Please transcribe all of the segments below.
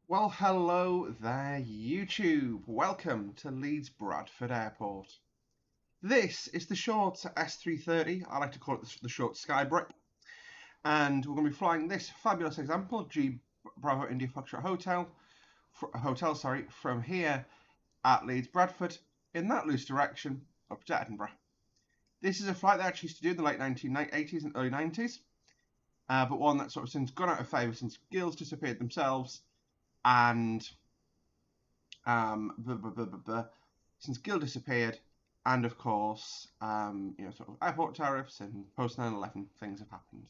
Well, hello there, YouTube. Welcome to Leeds Bradford Airport. This is the short S330. I like to call it the short Skybrick. And we're going to be flying this fabulous example, G Bravo India Foxtrot Hotel, from here at Leeds Bradford in that loose direction up to Edinburgh. This is a flight that I actually used to do in the late 1980s and early 90s, but one that's sort of since gone out of favour since Gill's disappeared themselves and since Gill disappeared, and of course, sort of airport tariffs and post 9/11 things have happened.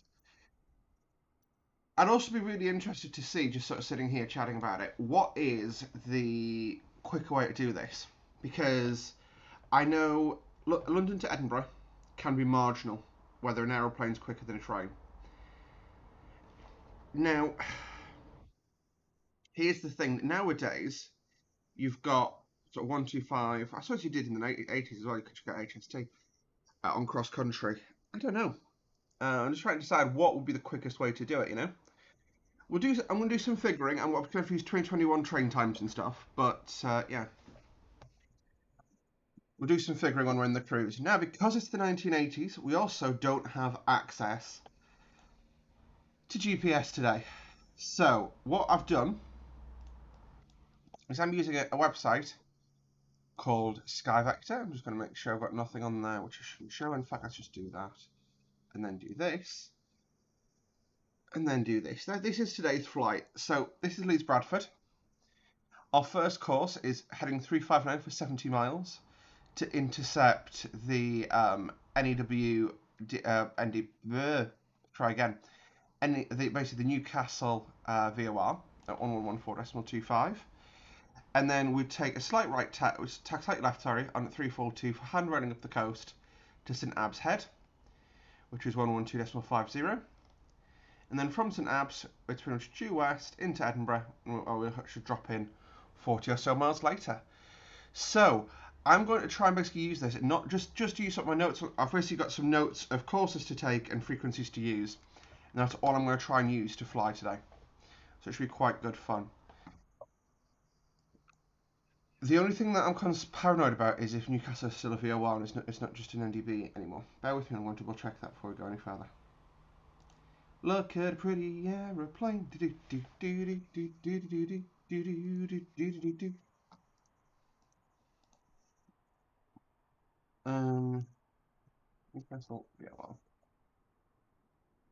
I'd also be really interested to see, just sort of sitting here chatting about it, what is the quicker way to do this? Because I know London to Edinburgh can be marginal, whether an aeroplane's quicker than a train. Now, here's the thing: nowadays, you've got sort of 125. I suppose you did in the 80s as well. You could get HST on cross country. I don't know. I'm just trying to decide what would be the quickest way to do it. I'm going to do some figuring. I'm going to use 2021 train times and stuff. But yeah, we'll do some figuring when we're in the cruise. Now, because it's the 1980s, we also don't have access to GPS today. So what I've done is I'm using a website called SkyVector. I'm just going to make sure I've got nothing on there which I shouldn't show. In fact, let's just do that. And then do this. And then do this. Now, this is today's flight. So this is Leeds Bradford. Our first course is heading 359 for 70 miles to intercept the NEW try again. Basically the Newcastle VOR at 1114.25. And then we'd take a slight right slight left, sorry, on 342 for hand running up the coast to St Abbs Head, which is 112.50. And then from St Abbs, it's pretty much due west into Edinburgh, and we should drop in 40 or so miles later. So I'm going to try and basically use this, not just use up my notes. I've basically got some notes of courses to take and frequencies to use, and that's all I'm going to try and use to fly today. So it should be quite good fun. The only thing that I'm kind of paranoid about is if Newcastle is still a VOR and it's not just an NDB anymore. Bear with me, I'm going to double check that before we go any further. Look at a pretty aeroplane. Newcastle VOR.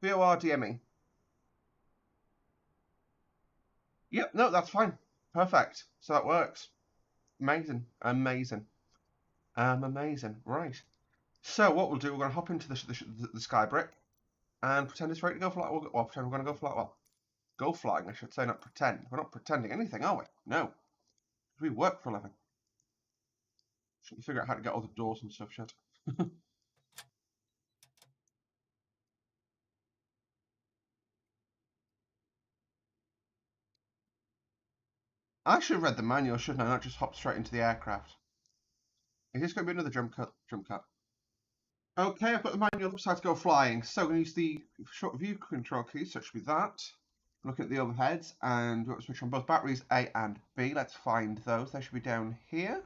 VOR DME. Yep, no, that's fine. Perfect. So that works. Amazing. Amazing. Amazing. Right. So what we'll do, we're going to hop into the Skybrick and pretend it's ready to go fly. Well, pretend we're going to go fly. Well, go flying, I should say, not pretend. We're not pretending anything, are we? No. We work for a living. Should figure out how to get all the doors and stuff shut. I should have read the manual, shouldn't I? Not just hop straight into the aircraft. Is this going to be another jump cut? Okay, I've got the manual upside to go flying. So I'm going to use the short view control keys, so it should be that. Looking at the overheads, and we're going to switch on both batteries A and B. Let's find those. They should be down here.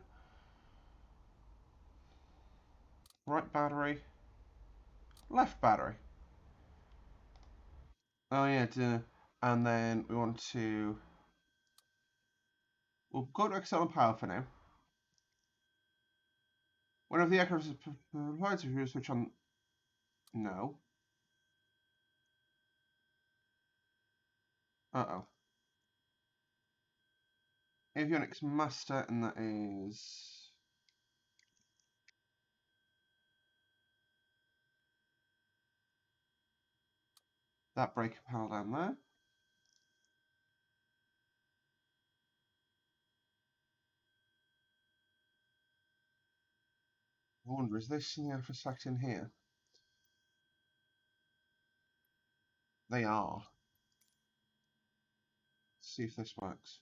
Right battery, left battery. Oh yeah, and then we want to. We'll go to external power for now. Whenever the aircraft is provided, if you switch on. No. Uh-oh. Avionics master, and that is. That breaker panel down there. I wonder, is this something I have to select in here? They are. Let's see if this works.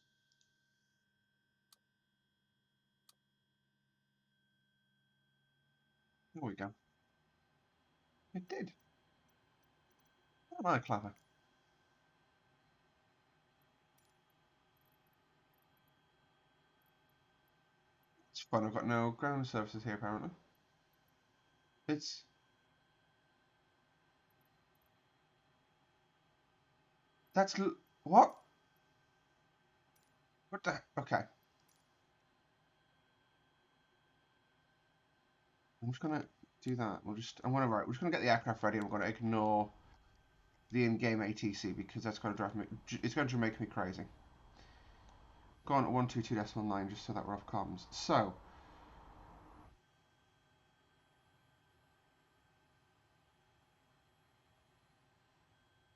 There we go. It did. Am I clever? But I've got no ground services here apparently. That's what? What the? Okay. I'm just gonna do that. We're just just gonna get the aircraft ready. And we're gonna ignore the in-game ATC because that's gonna drive me. It's going to make me crazy. Go on at 122.9 just so that we're off comms. So.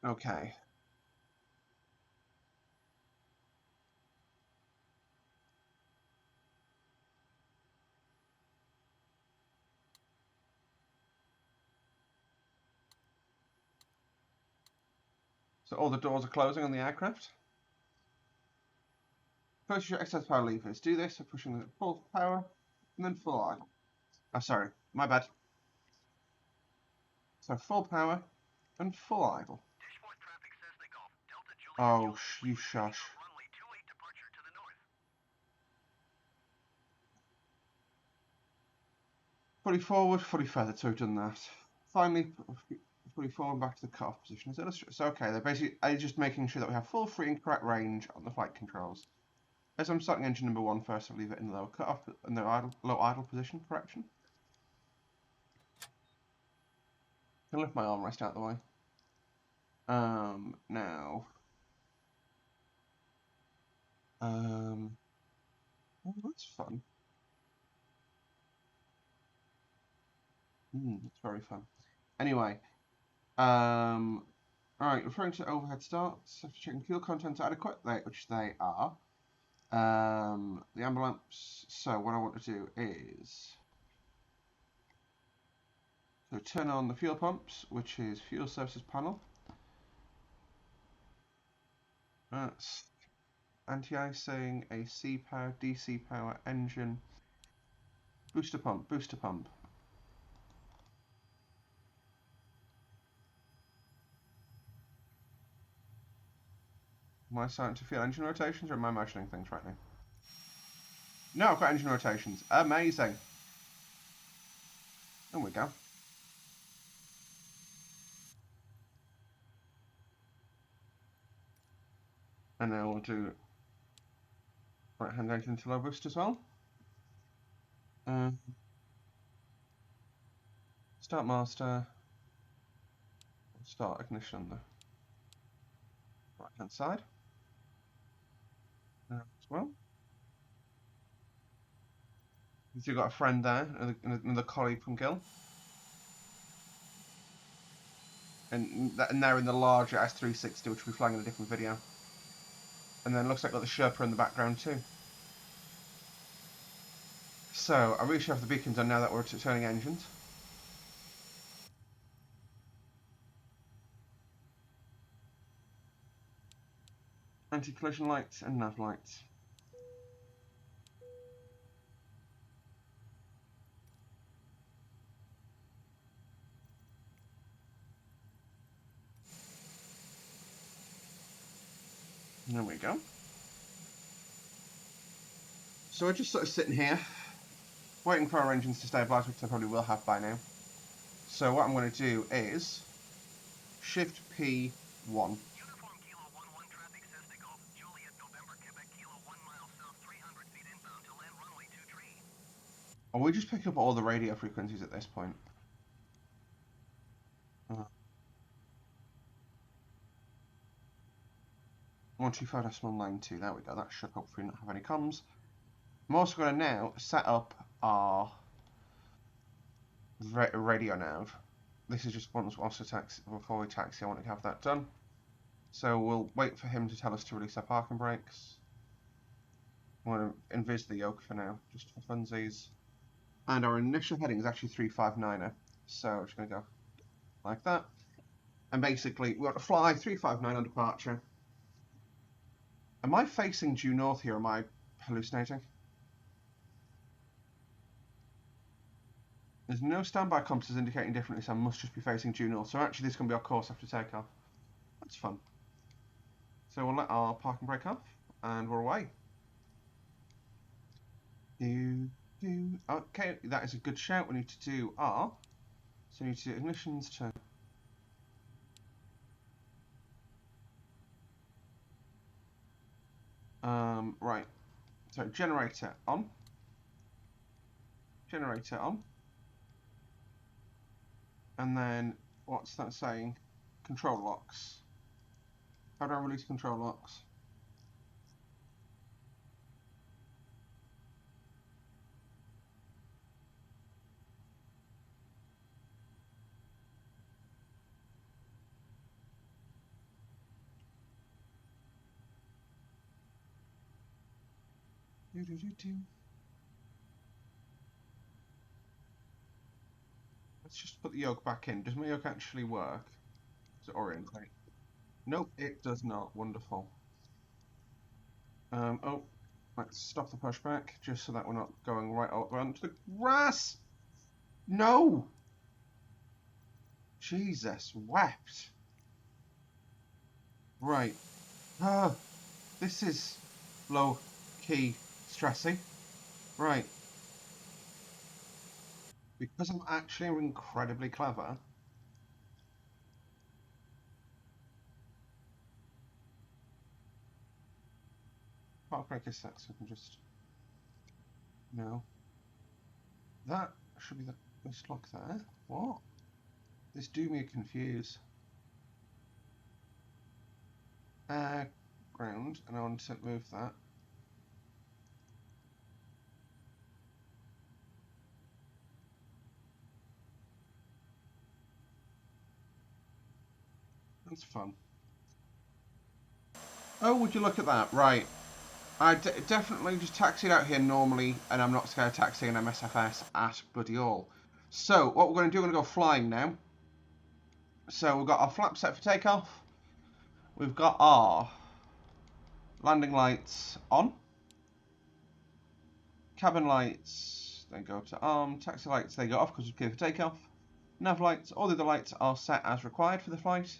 Okay. So all the doors are closing on the aircraft. Push your excess power levers. Do this by pushing the full power and then full idle. Oh, sorry, my bad. So full power and full idle. Oh, you shush. Fully forward, fully feathered, so we've done that. Finally, fully forward back to the cut-off position. So okay, they're basically just making sure that we have full free and correct range on the flight controls. As I'm starting engine number 1 first, I'll leave it in the low cut-off, in the low idle position, correction. I'm gonna lift my armrest out of the way. Now. Oh, that's fun. That's very fun. Anyway, alright, referring to overhead starts, after checking fuel contents are adequate, which they are. The ambulance, so what I want to do is so turn on the fuel pumps, which is fuel services panel. That's anti-icing, AC power, DC power, engine, booster pump, booster pump. Am I starting to feel engine rotations or am I motioning things right now? No, I've got engine rotations. Amazing. There we go. And now we'll do right hand engine to low boost as well. Start master. Start ignition on the right hand side as well. You've got a friend there, another colleague from Gill. And they're in the larger SD360, which we'll be flying in a different video. And then it looks like got the Sherpa in the background too. So I really should have the beacons on now that we're turning engines. Anti-collision lights and nav lights. There we go. So we're just sort of sitting here, waiting for our engines to stabilise, which they probably will have by now. So what I'm going to do is Shift P1. Or we just pick up all the radio frequencies at this point. 125.92, there we go, that should hopefully not have any comms. I'm also going to now set up our radio nav. This is just once taxi, before we taxi, I want to have that done. So we'll wait for him to tell us to release our parking brakes. I want to invis the yoke for now, just for funsies. And our initial heading is actually 359er, so I'm just going to go like that. And basically, we want to fly 359 on departure. Am I facing due north here, or am I hallucinating? There's no standby compasses indicating differently, so I must just be facing due north. So actually this is going to be our course after takeoff. That's fun. So we'll let our parking brake off, and we're away. Okay, that is a good shout. We need to do R. So we need to do ignitions to... right. So generator on. Generator on. And then, what's that saying? Control locks. How do I release control locks? Let's just put the yoke back in. Does my yoke actually work? Does it orientate? Nope, it does not. Wonderful. Oh, let's stop the pushback just so that we're not going right onto the grass. No! Jesus wept. Right. Ah, this is low-key stressy. Right. Because I'm actually incredibly clever. Park brake is set, so I can just... No. That should be the first lock there. What? This do me confuse. Ground, and I want to move that. That's fun. Oh, would you look at that? Right. I definitely just taxied out here normally, and I'm not scared of taxiing an MSFS at bloody all. So, what we're going to do, we're going to go flying now. So, we've got our flap set for takeoff. We've got our landing lights on. Cabin lights, they go up to arm. Taxi lights, they go off because we're clear for takeoff. Nav lights, all the other lights are set as required for the flight.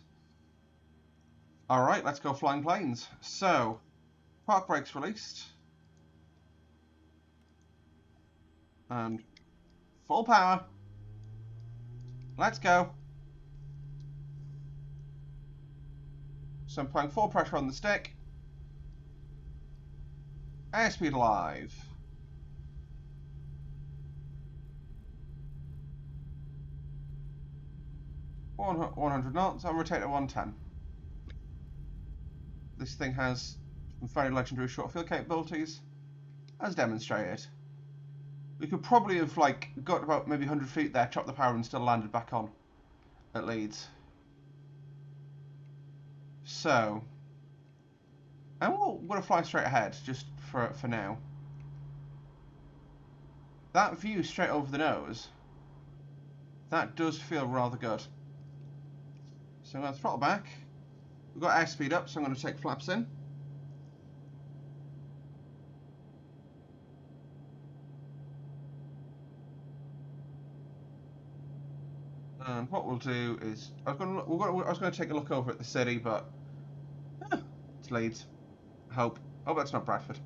Alright, let's go flying planes. So, park brakes released. And full power. Let's go. So I'm putting full pressure on the stick. Airspeed alive. 100 knots. I'll rotate at 110. This thing has some very legendary short field capabilities, as demonstrated. We could probably have got about maybe 100 feet there, chopped the power, and still landed back on at Leeds. So, and we're going to fly straight ahead just for now. That view straight over the nose, that does feel rather good. So I'm going to throttle back. We've got airspeed up, so I'm going to take flaps in. And what we'll do is, I was going to take a look over at the city, but it's Leeds. Hope that's not Bradford.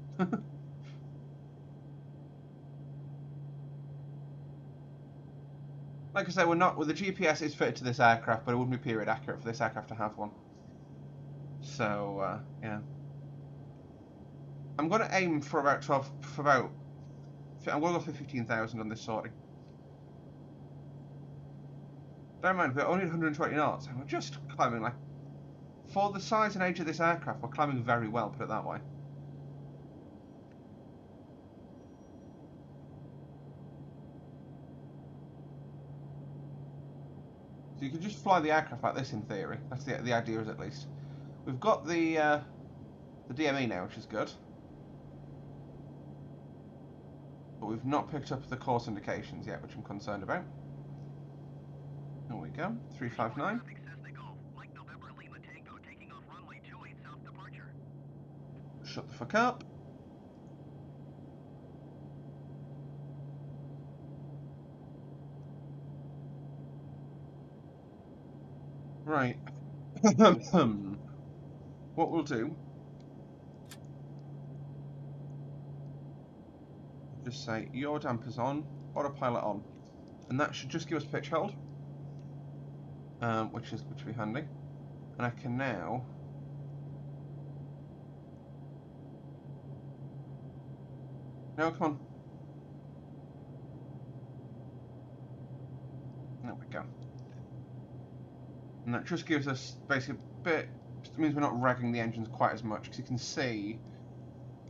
Like I say, we're not. Well, the GPS is fitted to this aircraft, but it wouldn't be period accurate for this aircraft to have one. So yeah, I'm going to aim for about 12. I'm going to go for 15,000 on this sorting. Don't mind, we're only 120 knots, and we're just climbing for the size and age of this aircraft, we're climbing very well. Put it that way. So you can just fly the aircraft like this in theory. That's the idea, is at least. We've got the DME now, which is good. But we've not picked up the course indications yet, which I'm concerned about. There we go, 359. Shut the fuck up. Right. What we'll do... just say your dampers on, autopilot on, and that should just give us pitch hold, which will be handy. And I can now come on. There we go. And that just gives us basically a bit. It means we're not ragging the engines quite as much, because you can see.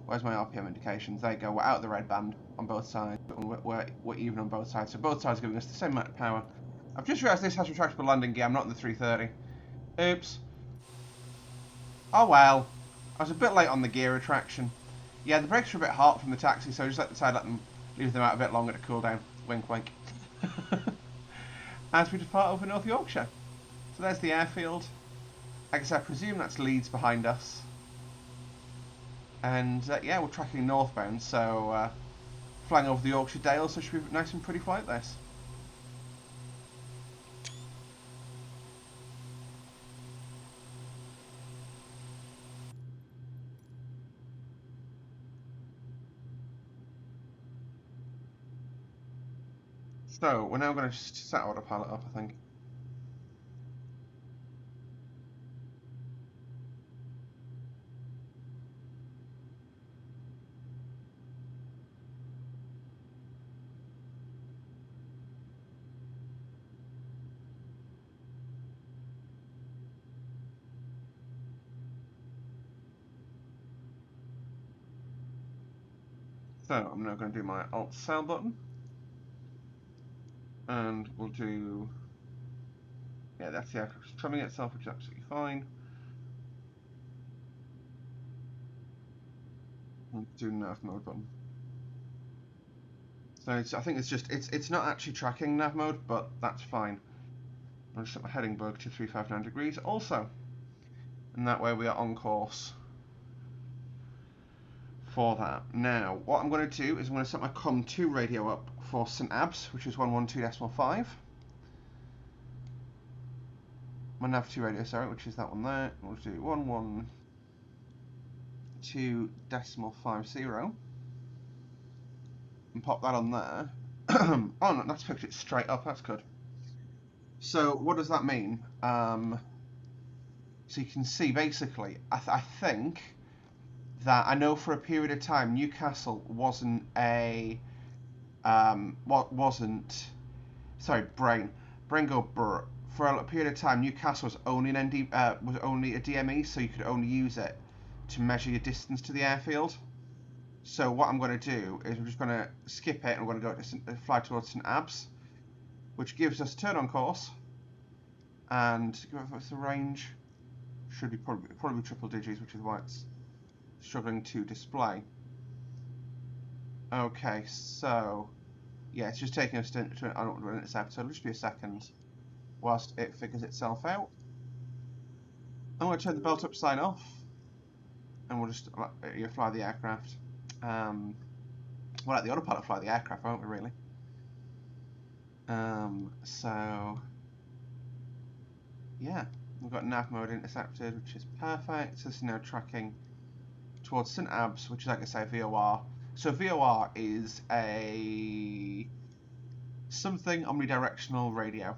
Where's my RPM indications? There you go. We're out of the red band on both sides. We're even on both sides. So both sides are giving us the same amount of power. I've just realised this has retractable landing gear. I'm not in the 330. Oops. Oh well. I was a bit late on the gear retraction. Yeah, the brakes are a bit hot from the taxi, so I just leave them out a bit longer to cool down. Wink, wink. As we depart over North Yorkshire. So there's the airfield. I guess I presume that's Leeds behind us. And yeah, we're tracking northbound, so flying over the Yorkshire Dales, so it should be nice and pretty flight this. So we're now going to just set autopilot up, I think. So I'm now going to do my Alt Sail button, and we'll do, yeah, that's the aircraft trimming itself, which is absolutely fine. We'll do nav mode button. So I think it's not actually tracking nav mode, but that's fine. I'll just set my heading bug to 359 degrees also, and that way we are on course for that. Now, what I'm going to do is I'm going to set my COM2 radio up for St Abbs, which is 112.5. My nav2 radio, sorry, which is that one there. We'll do 112.50 and pop that on there. Oh no, that's picked it straight up. That's good. So what does that mean? So you can see basically, I think that I know for a period of time Newcastle wasn't a brain go brr. For a period of time, Newcastle was only a DME, so you could only use it to measure your distance to the airfield. So what I'm going to do is we're just going to skip it and we're going to go fly towards St Abbs, which gives us turn on course. And what's the range? Should be probably triple digits, which is why it's struggling to display. Okay, so yeah, it's just taking us to an intercept, so it'll just be a second whilst it figures itself out. I'm going to turn the belt up sign off, and we'll just fly the aircraft. We'll let the autopilot fly the aircraft, won't we, really? So yeah, we've got nav mode intercepted, which is perfect. So this is now tracking towards St Abbs, which is, like I say, VOR. So VOR is a something omnidirectional radio.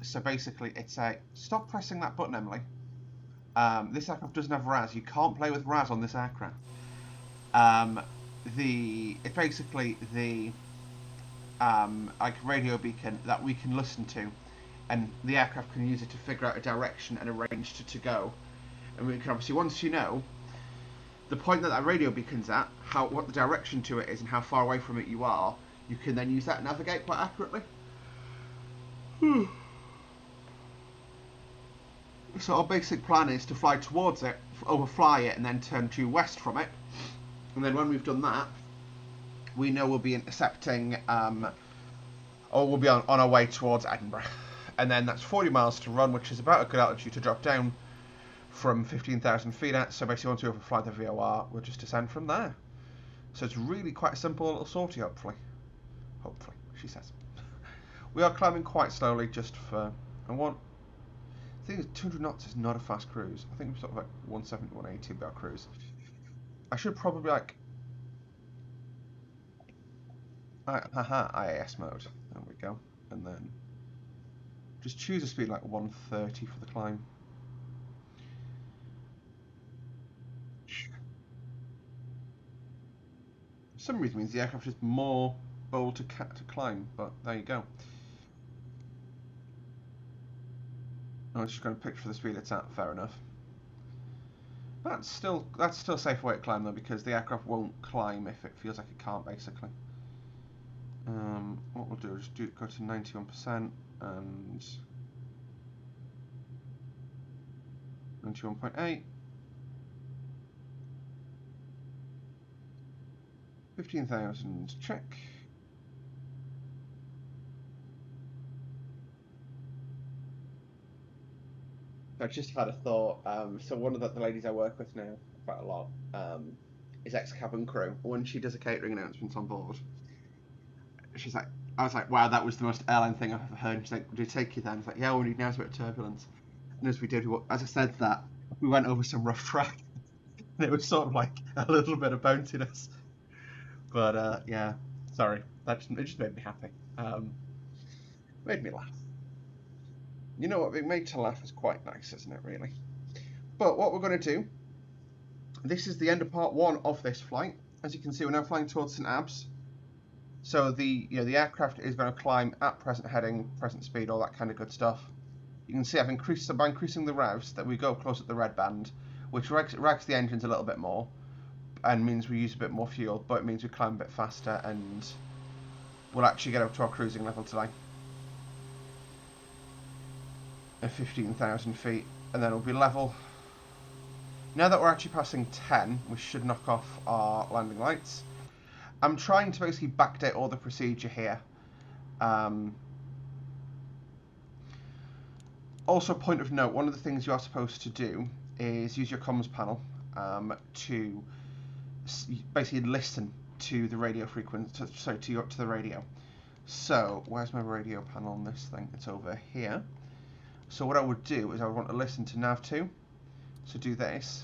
So basically, it's a stop pressing that button, Emily. This aircraft doesn't have RAS. You can't play with RAS on this aircraft. It's basically the like radio beacon that we can listen to, and the aircraft can use it to figure out a direction and a range to go. And we can obviously, once you know the point that radio beacon's at, what the direction to it is, and how far away from it you are, you can then use that to navigate quite accurately. So our basic plan is to fly towards it, overfly it, and then turn due west from it. And then when we've done that, we know we'll be intercepting, or we'll be on our way towards Edinburgh. And then that's 40 miles to run, which is about a good altitude to drop down from 15,000 feet at. So basically, once we overfly the VOR, we'll just descend from there. So it's really quite a simple little sortie, hopefully. Hopefully, she says. We are climbing quite slowly, just for... The thing is, 200 knots is not a fast cruise. I think we're sort of like 170, 180 would be our cruise. I should probably, like... Haha, IAS mode. There we go. And then just choose a speed like 130 for the climb. For some reason, it means the aircraft is more bold to climb, but there you go. I'm just going to picture for the speed it's at. Fair enough. That's still a safe way to climb though, because the aircraft won't climb if it feels like it can't, basically. What we'll do is go to 91% and 91.8. 15,000, check. I just had a thought. So one of the ladies I work with now quite a lot is ex-cabin crew. When she does a catering announcement on board, she's like, I was like, wow, that was the most airline thing I've ever heard. And she's like, did it take you then? It's like, yeah, all we need now is a bit of turbulence. And as we did, as I said that, we went over some rough track. And it was sort of like a little bit of bounciness. But yeah, sorry. It just made me happy. Made me laugh. You know what, being made to laugh is quite nice, isn't it, really? But what we're going to do, this is the end of part 1 of this flight. As you can see, we're now flying towards St. Abbs. So the aircraft is going to climb at present heading, present speed, all that kind of good stuff. You can see I've increased, by increasing the revs, that we go close at the red band, which rags the engines a little bit more, and means we use a bit more fuel, but it means we climb a bit faster, and we'll actually get up to our cruising level today. At 15,000 feet, and then it'll be level. Now that we're actually passing 10, we should knock off our landing lights. I'm trying to basically backdate all the procedure here. Also, point of note, one of the things you are supposed to do is use your comms panel to basically listen to the radio frequency, to the radio. So, where's my radio panel on this thing? It's over here. So what I would do is I would want to listen to nav2. So do this.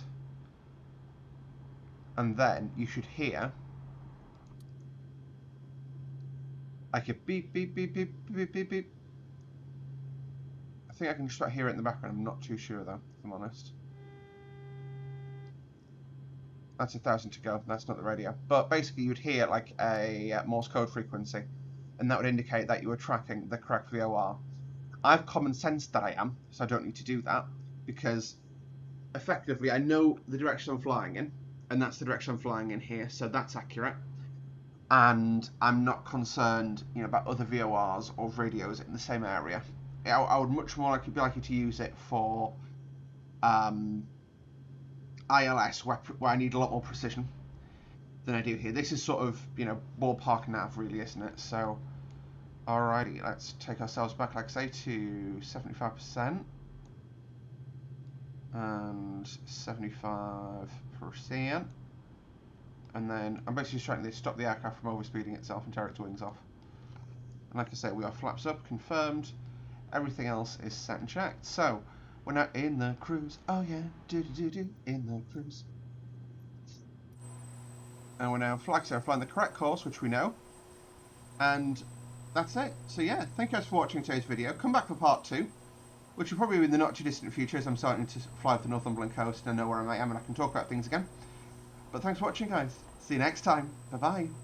And then you should hear like a beep, beep, beep, beep, beep, beep, beep. I think I can just about hear it in the background. I'm not too sure though, if I'm honest. That's 1,000 to go. That's not the radio. But basically you'd hear like a Morse code frequency. And that would indicate that you were tracking the correct VOR. I've common sense that I am, so I don't need to do that, because effectively I know the direction I'm flying in, and that's the direction I'm flying in here, so that's accurate. And I'm not concerned, about other VORs or radios in the same area. I would much more be likely to use it for ILS, where I need a lot more precision than I do here. This is sort of, ballpark nav, really, isn't it? So. Alrighty, let's take ourselves back, like I say, to 75% and 75%, and then I'm basically just trying to stop the aircraft from overspeeding itself and tear its wings off. And like I say, we are flaps up, confirmed. Everything else is set and checked. So we're now in the cruise. Oh yeah, in the cruise. And we're now, like I say, flying the correct course, which we know, and that's it. So yeah, thank you guys for watching today's video. Come back for part 2, which will probably be in the not too distant future, as I'm starting to fly the Northumberland coast and I know where I am and I can talk about things again. But thanks for watching, guys. See you next time. Bye bye.